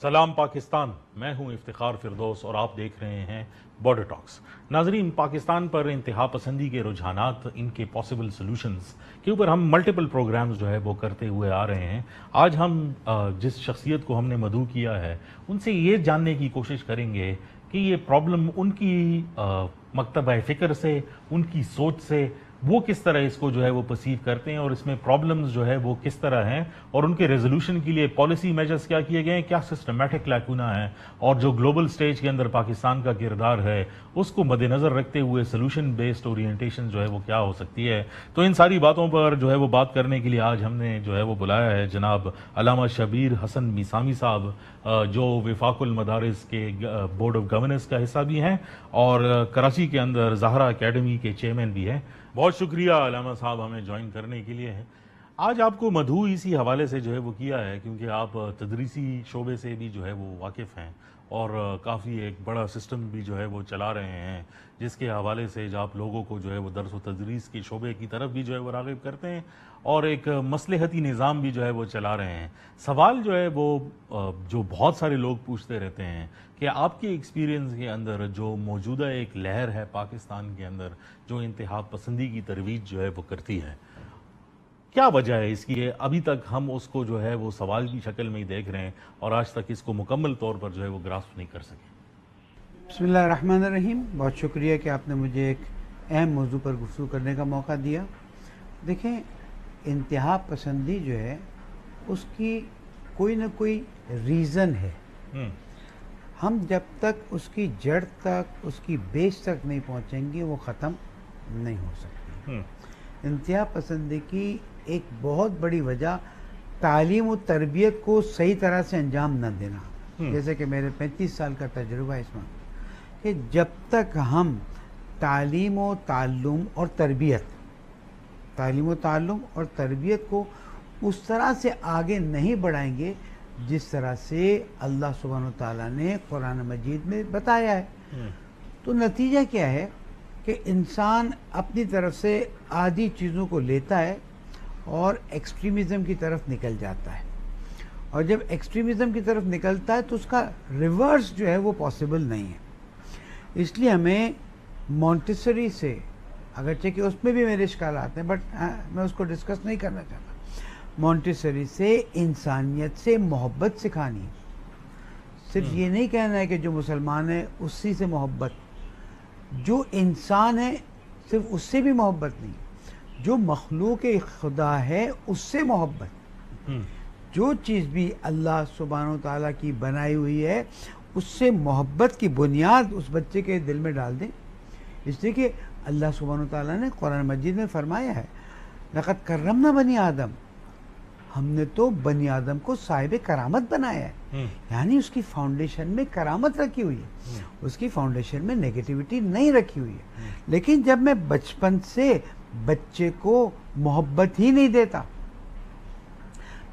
سلام پاکستان، میں ہوں افتخار فردوس اور آپ دیکھ رہے ہیں بارڈر ٹاکس۔ ناظرین، پاکستان پر انتہا پسندی کے رجحانات، ان کے پاسبل سلوشنز کے اوپر ہم ملٹیپل پروگرامز جو ہے وہ کرتے ہوئے آ رہے ہیں۔ آج ہم جس شخصیت کو ہم نے مدعو کیا ہے ان سے یہ جاننے کی کوشش کریں گے کہ یہ پرابلم ان کی مکتبہ فکر سے، ان کی سوچ سے، وہ کس طرح اس کو جو ہے وہ پرسیو کرتے ہیں اور اس میں پرابلمز جو ہے وہ کس طرح ہیں اور ان کے ریزولوشن کے لیے پالیسی میجرز کیا کیے گئے ہیں، کیا سسٹمیٹک لیکونا ہے، اور جو گلوبل سٹیج کے اندر پاکستان کا کردار ہے اس کو مد نظر رکھتے ہوئے سلوشن بیسڈ اورینٹیشن جو ہے وہ کیا ہو سکتی ہے۔ تو ان ساری باتوں پر جو ہے وہ بات کرنے کے لیے آج ہم نے جو ہے وہ بلایا ہے جناب علامہ شبیر حسن میثامی صاحب، جو وفاق المدارس کے بورڈ آف گورننس کا حصہ بھی ہیں اور کراچی کے اندر زہرا اکیڈمی کے چیئرمین بھی ہیں۔ بہت شکریہ علامہ صاحب ہمیں جوائن کرنے کے لیے۔ آج آپ کو مدعو اسی حوالے سے جو ہے وہ کیا ہے کیونکہ آپ تدریسی شعبے سے بھی جو ہے وہ واقف ہیں اور کافی ایک بڑا سسٹم بھی جو ہے وہ چلا رہے ہیں، جس کے حوالے سے آپ لوگوں کو جو ہے وہ درس و تدریس کے شعبے کی طرف بھی جو ہے وہ راغب کرتے ہیں اور ایک مصلحتی نظام بھی جو ہے وہ چلا رہے ہیں۔ سوال جو ہے وہ جو بہت سارے لوگ پوچھتے رہتے ہیں کہ آپ کے ایکسپیرینس کے اندر جو موجودہ ایک لہر ہے پاکستان کے اندر جو انتہا پسندی کی ترویج جو ہے وہ کرتی ہے، کیا وجہ ہے اس کی؟ ابھی تک ہم اس کو جو ہے وہ سوال کی شکل میں ہی دیکھ رہے ہیں اور آج تک اس کو مکمل طور پر جو ہے وہ گراسپ نہیں کر سکے۔ بسم اللہ الرحمن الرحیم۔ بہت شکریہ کہ آپ نے مجھے ایک اہم موضوع پر گفتگو کرنے کا موقع دیا۔ دیکھیں، انتہا پسندی جو ہے اس کی کوئی نہ کوئی ریزن ہے۔ ہم جب تک اس کی جڑ تک، اس کی بیس تک نہیں پہنچیں گے وہ ختم نہیں ہو سکتی۔ انتہا پسندی کی ایک بہت بڑی وجہ تعلیم و تربیت کو صحیح طرح سے انجام نہ دینا، جیسے کہ میرے 35 سال کا تجربہ ہے اس میں، کہ جب تک ہم تعلیم و تعلم اور تربیت کو اس طرح سے آگے نہیں بڑھائیں گے جس طرح سے اللہ سبحانہ وتعالیٰ نے قرآن مجید میں بتایا ہے، تو نتیجہ کیا ہے کہ انسان اپنی طرف سے آدھی چیزوں کو لیتا ہے اور ایکسٹریمزم کی طرف نکل جاتا ہے، اور جب ایکسٹریمزم کی طرف نکلتا ہے تو اس کا ریورس جو ہے وہ پاسبل نہیں ہے۔ اس لیے ہمیں مونٹیسری سے، اگرچہ کہ اس میں بھی میرے اشکالات ہیں بٹ میں اس کو ڈسکس نہیں کرنا چاہتا، مونٹیسری سے انسانیت سے محبت سکھانی ہے۔ صرف یہ نہیں کہنا ہے کہ جو مسلمان ہے اسی سے محبت، جو انسان ہے صرف اس سے بھی محبت نہیں، جو مخلوق خدا ہے اس سے محبت، جو چیز بھی اللہ سبحانہ و تعالیٰ کی بنائی ہوئی ہے اس سے محبت کی بنیاد اس بچے کے دل میں ڈال دیں۔ اس لیے کہ اللہ سبحانہ و تعالیٰ نے قرآن مجید میں فرمایا ہے، لقد کرمنا بنی آدم، ہم نے تو بنی آدم کو صاحب کرامت بنایا ہے، یعنی اس کی فاؤنڈیشن میں کرامت رکھی ہوئی ہے، اس کی فاؤنڈیشن میں نیگیٹیوٹی نہیں رکھی ہوئی ہے۔ لیکن جب میں بچپن سے بچے کو محبت ہی نہیں دیتا،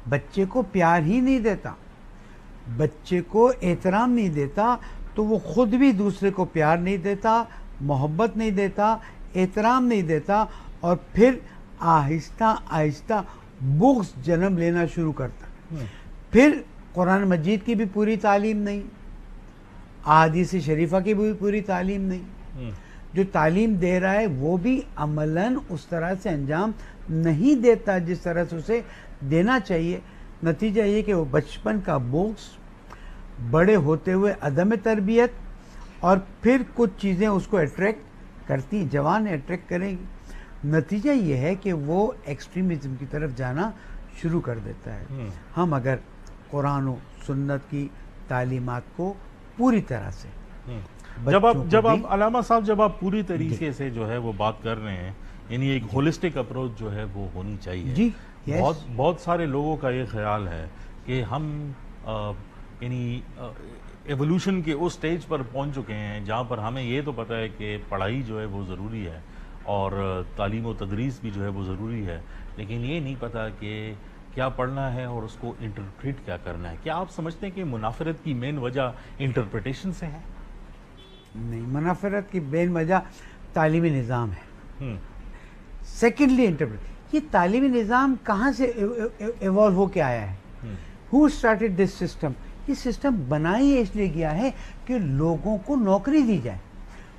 بچے کو پیار ہی نہیں دیتا، بچے کو احترام نہیں دیتا، تو وہ خود بھی دوسرے کو پیار نہیں دیتا، محبت نہیں دیتا، احترام نہیں دیتا، اور پھر آہستہ آہستہ بغض جنم لینا شروع کرتا۔ پھر قرآن مجید کی بھی پوری تعلیم نہیں، احادیث شریفہ کی بھی پوری تعلیم نہیں، جو تعلیم دے رہا ہے وہ بھی عملاً اس طرح سے انجام نہیں دیتا جس طرح سے اسے دینا چاہیے۔ نتیجہ یہ کہ وہ بچپن کا بغض، بڑے ہوتے ہوئے عدم تربیت، اور پھر کچھ چیزیں اس کو اٹریکٹ کرتی، جوان اٹریکٹ کریں گی، نتیجہ یہ ہے کہ وہ ایکسٹریمزم کی طرف جانا شروع کر دیتا ہے۔ ہم اگر قرآن و سنت کی تعلیمات کو پوری طرح سے جب آپ علامہ صاحب جب آپ پوری طریقے سے جو ہے وہ بات کر رہے ہیں، یعنی ایک ہولسٹک اپروچ جو ہے وہ ہونی چاہیے۔ جی، بہت سارے لوگوں کا یہ خیال ہے کہ ہم یعنی ایولوشن کے اس سٹیج پر پہنچ چکے ہیں جہاں پر ہمیں یہ تو پتہ ہے کہ پڑھائی جو ہے وہ ضروری ہے اور تعلیم و تدریس بھی جو ہے وہ ضروری ہے، لیکن یہ نہیں پتہ کہ کیا پڑھنا ہے اور اس کو انٹرپریٹ کیا کرنا ہے۔ کیا آپ سمجھتے ہیں کہ منافرت کی مین وجہ انٹرپریٹیشن سے ہے؟ نہیں، منافرت کی مین وجہ تعلیمی نظام ہے۔ سیکنڈلی انٹرپریٹ، یہ تعلیمی نظام کہاں سے ایوالو ہو کے آیا ہے؟ ہو اسٹارٹڈ دس سسٹم؟ یہ سسٹم بنا ہی اس لیے گیا ہے کہ لوگوں کو نوکری دی جائے،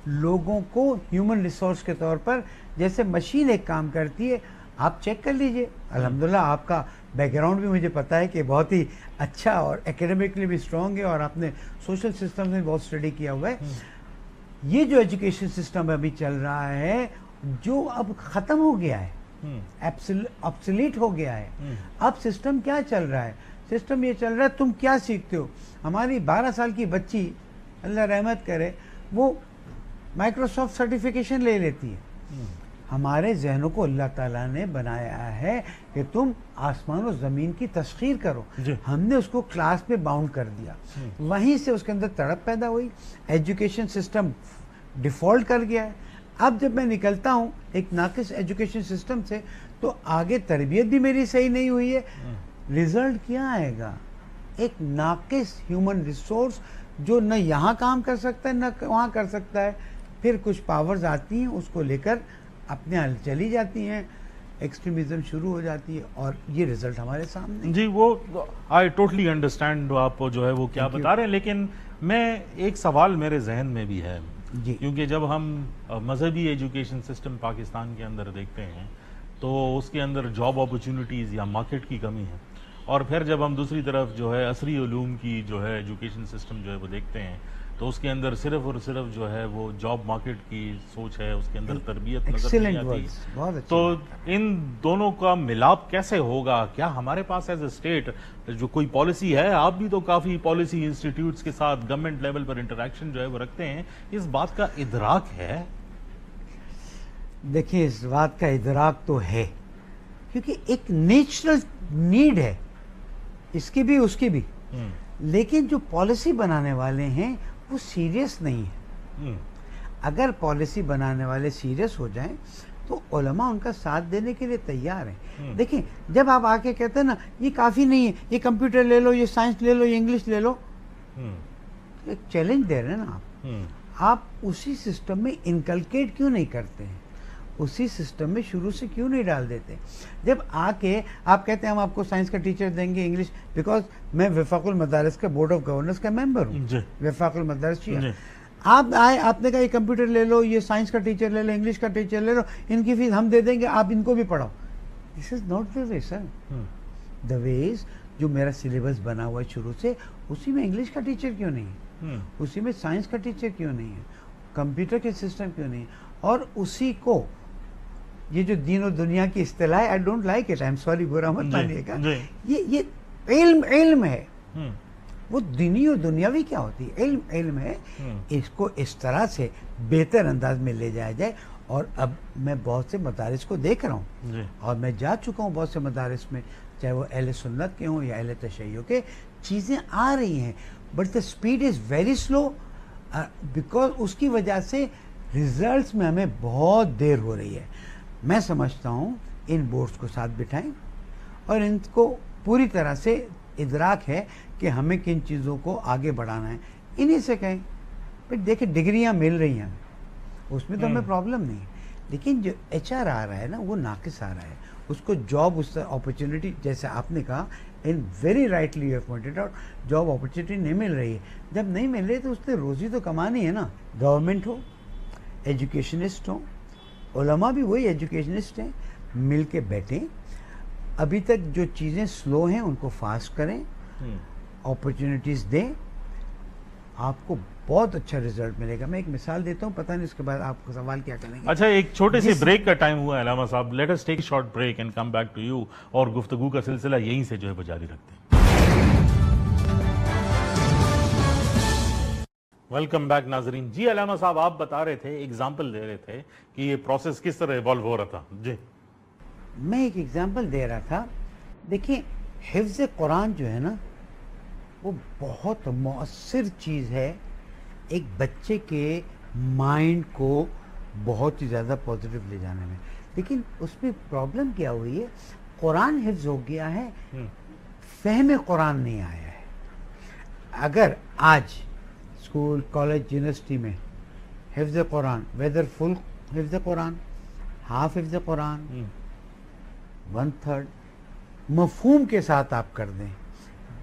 لوگوں کو ہیومن ریسورس کے طور پر، جیسے مشین ایک کام کرتی ہے. آپ چیک کر لیجئے، الحمدللہ آپ کا بیک گراؤنڈ بھی مجھے پتا ہے کہ بہت ہی اچھا اور اکیڈمکلی بھی اسٹرانگ ہے، اور آپ نے سوشل سسٹم میں بہت اسٹڈی کیا ہوا ہے. یہ جو ایجوکیشن سسٹم ابھی چل رہا ہے، جو اب ختم ہو گیا ہے، آبسلیٹ ہو گیا ہے. اب سسٹم کیا چل رہا ہے؟ سسٹم یہ چل رہا ہے تم کیا سیکھتے ہو. ہماری 12 سال کی بچی، اللہ رحمت کرے، وہ مائکروسافٹ سرٹیفکیشن لے لیتی ہے. ہمارے ذہنوں کو اللہ تعالیٰ نے بنایا ہے کہ تم آسمان و زمین کی تسخیر کرو. ہم نے اس کو کلاس میں باؤنڈ کر دیا، وہیں سے اس کے اندر تڑپ پیدا ہوئی، ایجوکیشن سسٹم ڈیفالٹ کر گیا ہے. اب جب میں نکلتا ہوں ایک ناقص ایجوکیشن سسٹم سے، تو آگے تربیت بھی میری صحیح نہیں ہوئی ہے. ریزلٹ کیا آئے گا؟ ایک ناقص ہیومن ریسورس جو نہ یہاں کام کر سکتا ہے نہ وہاں کر سکتا ہے. پھر کچھ پاورز آتی ہیں، اس کو لے کر اپنے حال چلی جاتی ہیں، ایکسٹریمزم شروع ہو جاتی ہے، اور یہ ریزلٹ ہمارے سامنے. جی، وہ آئی ٹوٹلی انڈرسٹینڈ آپ جو ہے وہ کیا بتا رہے ہیں، لیکن میں ایک سوال میرے ذہن میں بھی ہے. کیونکہ جب ہم مذہبی ایجوکیشن سسٹم پاکستان کے اندر دیکھتے ہیں تو اس کے اندر جاب اپرچونٹیز یا مارکیٹ کی کمی ہے، اور پھر جب ہم دوسری طرف جو ہے عصری علوم کی جو ہے ایجوکیشن سسٹم جو ہے وہ دیکھتے ہیں تو اس کے اندر صرف اور صرف جو ہے وہ جاب مارکیٹ کی سوچ ہے، اس کے اندر تربیت نظر نہیں آتی. تو ان دونوں کا ملاپ کیسے ہوگا؟ کیا ہمارے پاس ایز اے اسٹیٹ جو کوئی پالیسی ہے؟ آپ بھی تو کافی پالیسی انسٹیٹیوٹس کے ساتھ گورنمنٹ لیول پر انٹریکشن جو ہے وہ رکھتے ہیں، اس بات کا ادراک ہے؟ دیکھیں، اس بات کا ادراک تو ہے، کیونکہ ایک نیچرل نیڈ ہے، اس کی بھی اس کی بھی. لیکن جو پالیسی بنانے والے ہیں وہ سیریس نہیں ہے. اگر پالیسی بنانے والے سیریس ہو جائیں تو علماء ان کا ساتھ دینے کے لیے تیار ہیں. دیکھیں، جب آپ آ کے کہتے ہیں نا یہ کافی نہیں ہے، یہ کمپیوٹر لے لو، یہ سائنس لے لو، یہ انگلش لے لو، ایک چیلنج دے رہے ہیں نا آپ اسی سسٹم میں انکلکیٹ کیوں نہیں کرتے ہیں؟ اسی سسٹم میں شروع سے کیوں نہیں ڈال دیتے؟ جب آ کے آپ کہتے ہیں ہم آپ کو سائنس کا ٹیچر دیں گے، انگلش، بیکاز میں وفاق المدارس کا بورڈ آف گورنرز کا ممبر ہوں، وفاق المدارس. آپ آئے، آپ نے کہا یہ کمپیوٹر لے لو، یہ سائنس کا ٹیچر لے لو، انگلش کا ٹیچر لے لو، ان کی فیس ہم دے دیں گے، آپ ان کو بھی پڑھاؤ. دس از ناٹ دا وے سر. دا ویز جو میرا سلیبس بنا ہوا ہے شروع سے، اسی میں انگلش کا ٹیچر کیوں نہیں ہے؟ اسی میں سائنس کا ٹیچر کیوں نہیں ہے؟ کمپیوٹر کے سسٹم کیوں نہیں ہے؟ اور اسی کو یہ جو دین و دنیا کی اصطلاح ہے، I don't like it, I'm sorry، برا مت مانیے گا، یہ علم ہے. وہ دینی و دنیاوی کیا ہوتی ہے؟ علم ہے. اس کو اس طرح سے بہتر انداز میں لے جایا جائے. اور اب میں بہت سے مدارس کو دیکھ رہا ہوں، اور میں جا چکا ہوں بہت سے مدارس میں، چاہے وہ اہل سنت کے ہوں یا اہل تشیع کے. چیزیں آ رہی ہیں، but the speed is very slow, because اس کی وجہ سے ریزلٹس میں ہمیں بہت دیر ہو رہی ہے. میں سمجھتا ہوں ان بورڈز کو ساتھ بٹھائیں اور ان کو پوری طرح سے ادراک ہے کہ ہمیں کن چیزوں کو آگے بڑھانا ہے. انہی سے کہیں پھر دیکھیں ڈگریاں مل رہی ہیں، اس میں تو ہمیں پرابلم نہیں ہے، لیکن جو ایچ آر آ رہا ہے نا وہ ناقص آ رہا ہے. اس کو جاب، اس اپرچونٹی، جیسے آپ نے کہا in very rightly you have pointed out, job opportunity نہیں مل رہی ہے. جب نہیں مل رہی تو اس نے روزی تو کمانی ہے نا. گورنمنٹ ہو، ایجوکیشنسٹ ہوں، علماء بھی وہی ایجوکیشنسٹ ہیں، مل کے بیٹھیں. ابھی تک جو چیزیں سلو ہیں ان کو فاسٹ کریں، اپرچونٹیز دیں، آپ کو بہت اچھا ریزلٹ ملے گا. میں ایک مثال دیتا ہوں، پتہ نہیں اس کے بعد آپ کو سوال کیا کریں گے. اچھا، ایک چھوٹے سے بریک کا ٹائم ہوا ہے علامہ صاحب. Let us take short break and come back to you, اور گفتگو کا سلسلہ یہیں سے جو ہے جاری رکھتے ہیں. ویلکم بیک ناظرین. جی علامہ صاحب، آپ بتا رہے تھے، ایگزامپل دے رہے تھے کہ یہ پروسیس کس طرح ایوالو ہو رہا تھا. جی، میں ایک ایگزامپل دے رہا تھا. دیکھیں، حفظ قرآن جو ہے نا وہ بہت مؤثر چیز ہے ایک بچے کے مائنڈ کو بہت ہی زیادہ پازیٹیو لے جانے میں. لیکن اس میں پرابلم کیا ہوئی ہے، قرآن حفظ ہو گیا ہے، فہم قرآن نہیں آیا ہے. اگر آج اسکول، کالج، یونیورسٹی میں حفظ قرآن، ویدر فل حفظ قرآن، ہاف حفظ قرآن، 1/3 مفہوم کے ساتھ آپ کر دیں،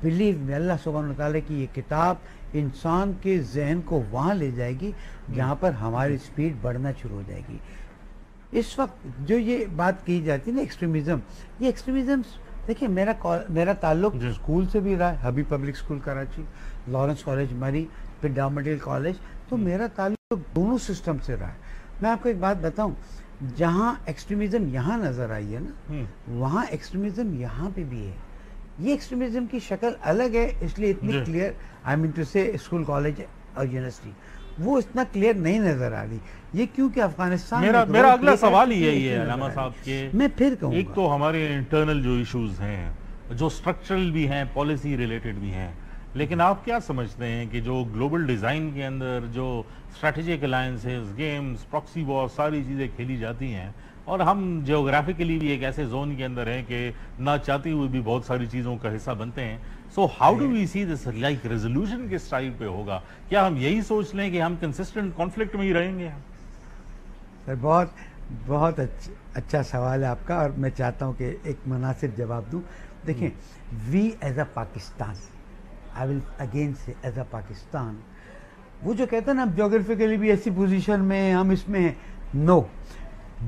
بلیو میں اللہ سبحانہ و تعالیٰ کی یہ کتاب انسان کے ذہن کو وہاں لے جائے گی جہاں پر ہماری سپیڈ بڑھنا شروع ہو جائے گی. اس وقت جو یہ بات کی جاتی ہے نا ایکسٹریمزم، یہ ایکسٹریمزم دیکھیں میرا تعلق اسکول سے بھی رہا ہے، Habib public school Karachi, Lawrence college Murree, پھر ڈامڈیل کالج، تو میرا تعلق دونوں سسٹم سے رہا ہے. میں آپ کو ایک بات بتاؤں، جہاں ایکسٹریمزم یہاں نظر آئی ہے نا، وہاں ایکسٹریمزم یہاں پہ بھی ہے. یہ ایکسٹریمزم کی شکل الگ ہے، اس لیے اتنی کلیئر آئی مین ٹو سے اسکول کالج اور یونیورسٹی وہ اتنا کلیئر نہیں نظر آ رہی. یہ کیونکہ افغانستان میرا اگلا سوال ہی یہی ہے علامہ صاحب کے، میں پھر کہوں ایک تو ہمارے انٹرنل جو ایشوز ہیں جو سٹرکچرل بھی ہیں، پالیسی ریلیٹڈ بھی ہیں، لیکن آپ کیا سمجھتے ہیں کہ جو گلوبل ڈیزائن کے اندر جو strategic alliances, games, proxy war, ساری چیزیں کھیلی جاتی ہیں، اور ہم جیوگرافیکلی بھی ایک ایسے زون کے اندر ہیں کہ نہ چاہتے ہوئے بھی بہت ساری چیزوں کا حصہ بنتے ہیں. So how do we see this like resolution کس ٹائپ پہ ہوگا؟ کیا ہم یہی سوچ لیں کہ ہم کنسسٹنٹ کانفلکٹ میں ہی رہیں گے؟ سر بہت اچھا سوال ہے آپ کا، اور میں چاہتا ہوں کہ ایک مناسب جواب دوں. دیکھیں، we as a Pakistan, I will again say as a Pakistan, وہ جو کہتے ہیں نا ہم جغرافیکلی بھی ایسی پوزیشن میں ہیں، ہم اس میں ہیں، نو،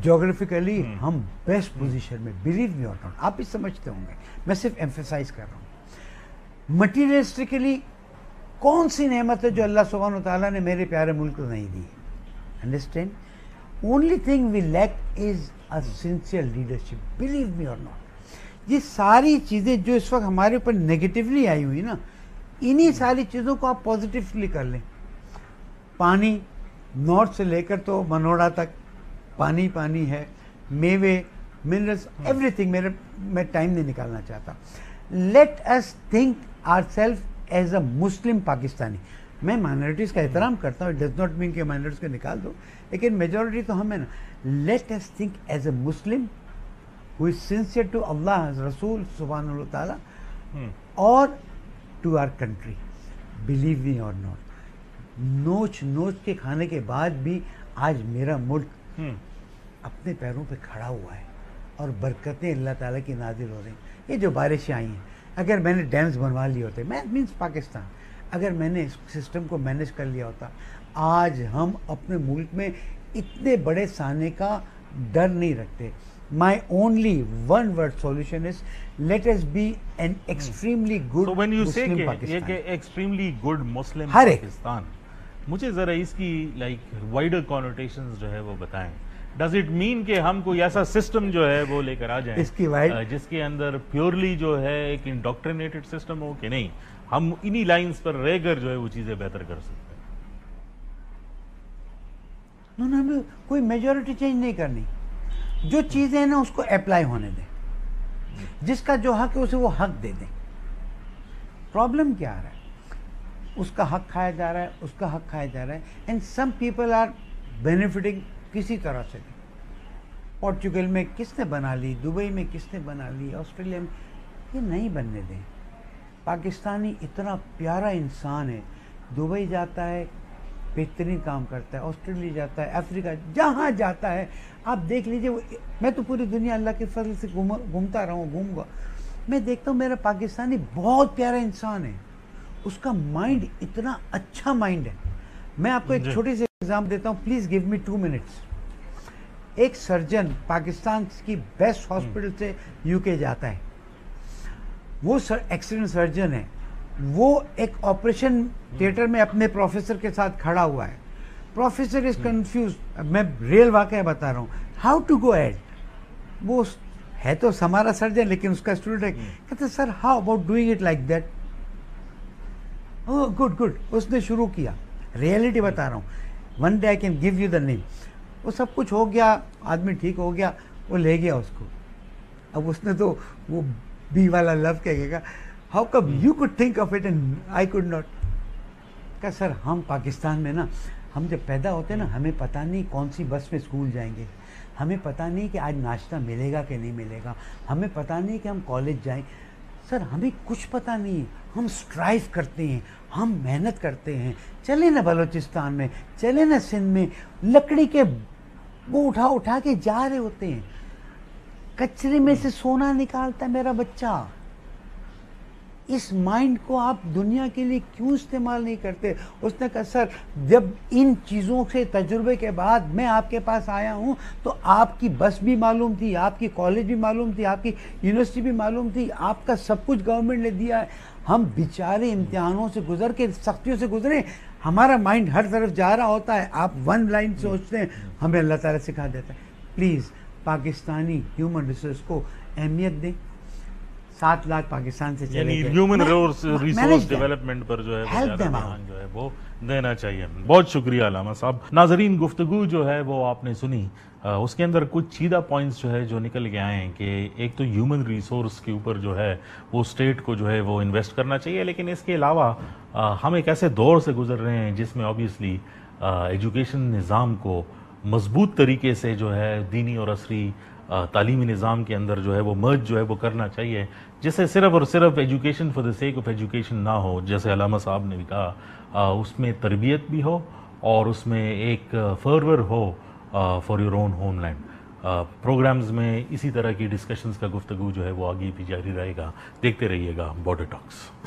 جغرافیکلی ہم بیسٹ پوزیشن میں، بلیو می اور ناٹ، آپ بھی سمجھتے ہوں گے، میں صرف ایمفیسائز کر رہا ہوں. مٹیریلسٹکلی کون سی نعمت ہے جو اللہ سبحانہ وتعالیٰ نے میرے پیارے ملک کو نہیں دی؟ Understand? Only thing we lack is a sincere leadership, believe me or not. یہ ساری چیزیں جو اس وقت ہمارے اوپر نیگیٹیولی آئی ہوئی نا، انہی ساری چیزوں کو آپ پازیٹیولی کر لیں. پانی نارتھ سے لے کر تو منوڑا تک پانی ہے، میوے، منرلس، ایوری تھنگ. میں ٹائم نہیں نکالنا چاہتا. Let us think our self as a Muslim Pakistani. میں مائنورٹیز کا احترام کرتا ہوں، اٹ ڈز ناٹ مین کہ مائنورٹیز کو نکال دو، لیکن میجورٹی تو ہم ہیں نا. Let us think as a Muslim who is sincere to Allah رسول سبحانہ و تعالیٰ اور to our country. believe me or not, نوچ کے کھانے کے بعد بھی آج میرا ملک اپنے پیروں پہ کھڑا ہوا ہے اور برکتیں اللہ تعالیٰ کی نازل ہو رہی ہیں. یہ جو بارشیں آئی ہیں، اگر میں نے ڈیمز بنوا لیے ہوتے، میں مینس پاکستان، اگر میں نے اس سسٹم کو مینیج کر لیا ہوتا، آج ہم اپنے ملک میں اتنے بڑے سانے کا ڈر نہیں رکھتے. My only one word solution is let us be an extremely good So when you say Muslim کہ Pakistan. یہ extremely good Muslim ہر ایک. پاکستان، مجھے ذرا اس کی like wider connotations جو ہے وہ بتائیں. Does it mean کہ ہم کوئی ایسا سسٹم جو ہے وہ لے کر آ جائیں اس کی جس کے اندر پیورلی جو ہے ایک انڈوکٹرینیٹڈ سسٹم ہو، کہ نہیں ہم انہی لائنز پر رہ کر جو ہے وہ چیزیں بہتر کر سکتے ہیں؟ نو ہمیں کوئی میجورٹی چینج نہیں کرنی. جو چیزیں ہیں نا اس کو اپلائی ہونے دیں، جس کا جو حق ہے اسے وہ حق دے دیں. پرابلم کیا آ رہا ہے؟ اس کا حق کھایا جا رہا ہے، اس کا حق کھایا جا رہا ہے. And some people are benefiting کسی طرح سے بھی. پورچوگل میں کس نے بنا لی، دبئی میں کس نے بنا لی، آسٹریلیا میں. یہ نہیں بننے دیں. پاکستانی اتنا پیارا انسان ہے، دبئی جاتا ہے بہترین کام کرتا ہے، آسٹریلیا جاتا ہے، افریقہ جہاں جاتا ہے آپ دیکھ لیجئے. میں تو پوری دنیا اللہ کے فضل سے گھومتا رہا ہوں، گھوموں گا. میں دیکھتا ہوں میرا پاکستانی بہت پیارا انسان ہے، اس کا مائنڈ اتنا اچھا مائنڈ ہے. میں آپ کو ایک چھوٹی سی ایگزامپل دیتا ہوں، پلیز گیو می 2 منٹس. ایک سرجن پاکستان کی بیسٹ ہاسپٹل سے یو کے جاتا ہے، وہ ایکسیڈنٹ سرجن ہے، وہ ایک آپریشن تھیٹر میں اپنے پروفیسر کے ساتھ کھڑا ہوا ہے. Professor is confused. میں ریئل واقعہ بتا رہا ہوں، ہاؤ ٹو گو ایڈ. وہ ہے تو ہمارا سرجن لیکن اس کا اسٹوڈنٹ ہے. کہتے sir how about doing it like that. Good. اس نے شروع کیا. ریئلٹی بتا رہا ہوں، one day I can give you the name. وہ سب کچھ ہو گیا، آدمی ٹھیک ہو گیا، وہ لے گیا اس کو. اب اس نے تو وہ بی والا لفظ کہے گا، how come you could think of it and I could not. کہ سر ہم پاکستان میں نا، ہم جب پیدا ہوتے ہیں نا، ہمیں پتہ نہیں کون سی بس میں اسکول جائیں گے، ہمیں پتہ نہیں کہ آج ناشتہ ملے گا کہ نہیں ملے گا، ہمیں پتہ نہیں کہ ہم کالج جائیں. سر ہمیں کچھ پتہ نہیں ہے. ہم اسٹرائیو کرتے ہیں، ہم محنت کرتے ہیں. چلیں نا بلوچستان میں، چلیں نا سندھ میں، لکڑی کے وہ اٹھا کے جا رہے ہوتے ہیں. کچرے میں سے سونا نکالتا ہے میرا بچہ. اس مائنڈ کو آپ دنیا کے لیے کیوں استعمال نہیں کرتے؟ اس نے کہا سر جب ان چیزوں سے تجربے کے بعد میں آپ کے پاس آیا ہوں تو آپ کی بس بھی معلوم تھی، آپ کی کالج بھی معلوم تھی، آپ کی یونیورسٹی بھی معلوم تھی، آپ کا سب کچھ گورنمنٹ نے دیا ہے. ہم بیچارے امتحانوں سے گزر کے سختیوں سے گزرے، ہمارا مائنڈ ہر طرف جا رہا ہوتا ہے، آپ ون لائن سوچتے ہیں، ہمیں اللہ تعالیٰ سکھا دیتا ہے. پلیز پاکستانی ہیومن ریسورس کو اہمیت دیں. 7 لاکھ پاکستان سے چلے یعنی گئے. Human resource manage them. Development پر جو ہے وہ Help زیادہ them out. دھیان جو ہے وہ دینا چاہیے. بہت شکریہ علامہ صاحب. ناظرین گفتگو جو ہے وہ آپ نے سنی، اس کے اندر کچھ چیدہ پوائنٹس جو ہے جو نکل کے آئے ہیں کہ ایک تو ہیومن ریسورس کے اوپر جو ہے وہ اسٹیٹ کو جو ہے وہ انویسٹ کرنا چاہیے، لیکن اس کے علاوہ ہم ایک ایسے دور سے گزر رہے ہیں جس میں آبویسلی ایجوکیشن نظام کو مضبوط طریقے سے جو ہے دینی اور عصری تعلیمی نظام کے اندر جو ہے وہ مرج جو ہے وہ کرنا چاہیے، جس سے صرف اور صرف education for the sake of education نہ ہو، جیسے علامہ صاحب نے بھی کہا، اس میں تربیت بھی ہو اور اس میں ایک فرور ہو for your own homeland. Programmes میں اسی طرح کی ڈسکشنز کا گفتگو جو ہے وہ آگے بھی جاری رہے گا. دیکھتے رہیے گا بارڈر ٹاکس.